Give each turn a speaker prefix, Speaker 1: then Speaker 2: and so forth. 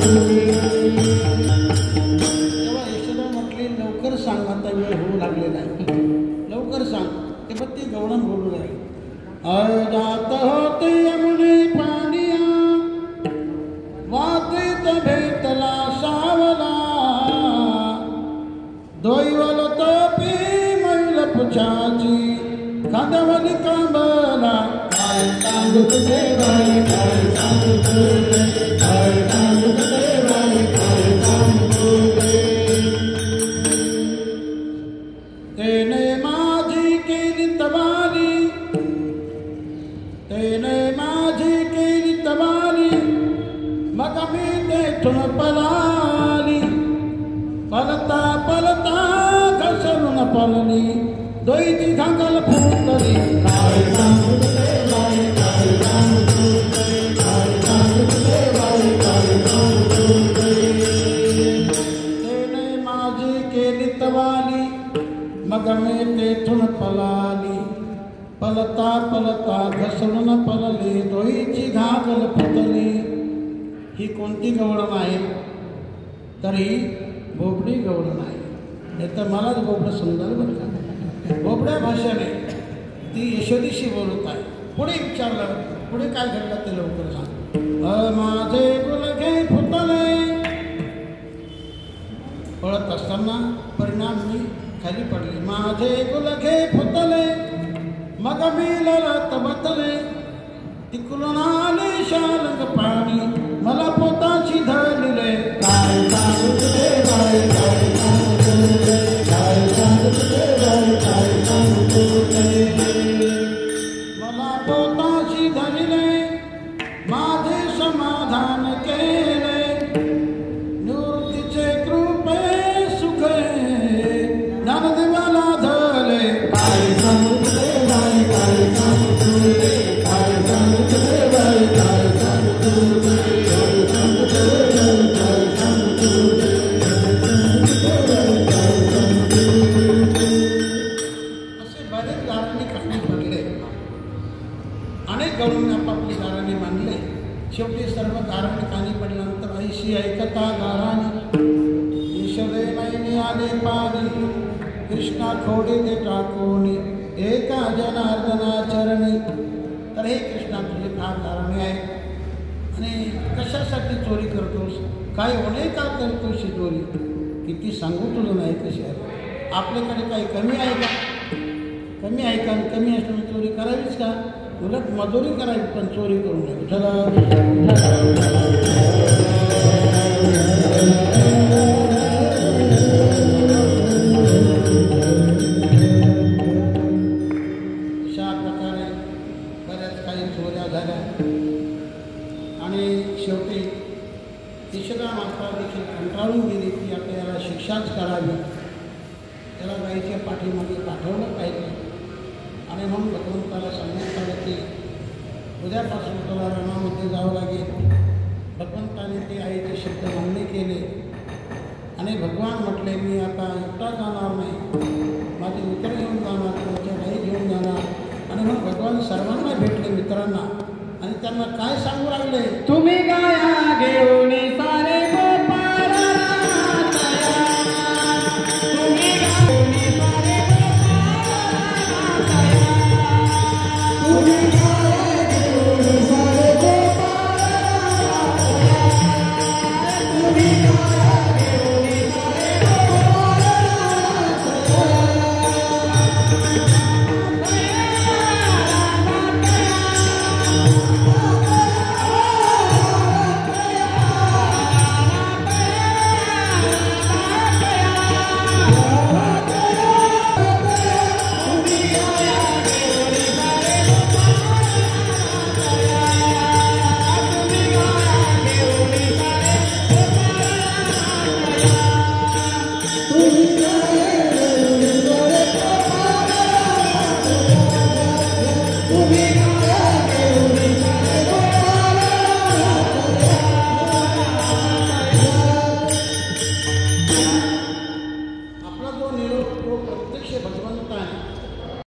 Speaker 1: तेव्हा यशोदा म्हटली लवकर सांग, आता वेळ होऊ लागलेला आहे, लवकर सांग. ते पण ती गवळण बोलू लागली. जात होते यमुने पानिया, वातीत भेटला सावला, दोईवल तोपी मैल पुछाची, खांदवली कांबला. काय सांगू तुझे बाई, काय सांगू तुझे, काय सांगू तुझे बाई, काय सांगू तुझे. तेने माझी केली तवाली, तेने माझी केली तवाली, मग मी तेथून पलाली. पलता पलता घसरून पलली, दोईची घागल फुटली. काय सांगू तुझे बाई, काय सांगू तुझे, काय सांगू तुझे बाई, काय सांगू तुझे. तेने माझी केली तवाली, मग मी तेथून पलाली. पलता पलता घसरून पलली, दोईची घागल फुटली. ही कोणती गवळण आहे? तर ही बोबडी गवळण आहे. नाही तर मलाच बोबडं समजाल बरं का. बोबड्या भाषेने ती यशोदीशी बोलत आहे. पुढे विचारलं, पुढे काय घडलं ते लवकर सांग. माझे गुलघे फुटले, पळत असताना परिणाम मी खाली पडले. माझे गुलघे फुटले, मग मी लढत बतले, तिकडून आले शालंग पाणी, मला पोताची धरले. काय सांगू तुझे बाई, काय सांगू तुझे, काय सांगू तुझे बाई, काय सांगू तुझे. मला पोताची धरले, माझे समाधान केले, निवृत्तीचे कृपे सुखे, ज्ञानदेवाला धरले. काय सांगू तुझे बाई, काय सांगू तुझे, काय सांगू तुझे बाई, काय सांगू तुझे, काय सांगू तुझे बाई, काय सांगू तुझे, काय सांगू तुझे. असे बरेच गारांनी कहाणी पडले. अनेक गवळणी आपापली गारांनी मांडले. शेवटी सर्व गारांनी कहाणी पडल्यानंतर ऐशी ऐकता गारांनी, ईश्वरे मैने आले पाणी, कृष्णा खोडी ते टाकोनी, एका जनार्दना चरणी. तर हे कृष्णा तुझे फार गाराणे आहे आणि कशासाठी चोरी करतोस, काय होणे का करतोस ही चोरी, किती सांगू तुझं नाही कशी आहे. आपल्याकडे काही कमी आहे का? कमी आहे का? कमी असल्याने चोरी करावीच का? उलट मजुरी करावी, पण चोरी करू नये. चला अशा प्रकारे बऱ्याच काही चोऱ्या झाल्या आणि शेवटी यशोदा माता देखील कंटाळून गेली की आता याला शिक्षाच करावी, त्याला गाईच्या पाठीमागे पाठवलं पाहिजे. आणि म्हणून भगवंताला सांगण्यात आलं की उद्यापासून तुला रणामध्ये जावं लागेल. भगवंताने ते आईचे शब्द मान्य केले आणि भगवान म्हटले मी आता एकटा जाणार नाही, माझे मित्र घेऊन जाणार, तुमच्या गाई घेऊन जाणार. आणि मग भगवान सर्वांना भेटले, मित्रांना, आणि त्यांना काय सांगू लागले,
Speaker 2: तुम्ही गाया घेऊन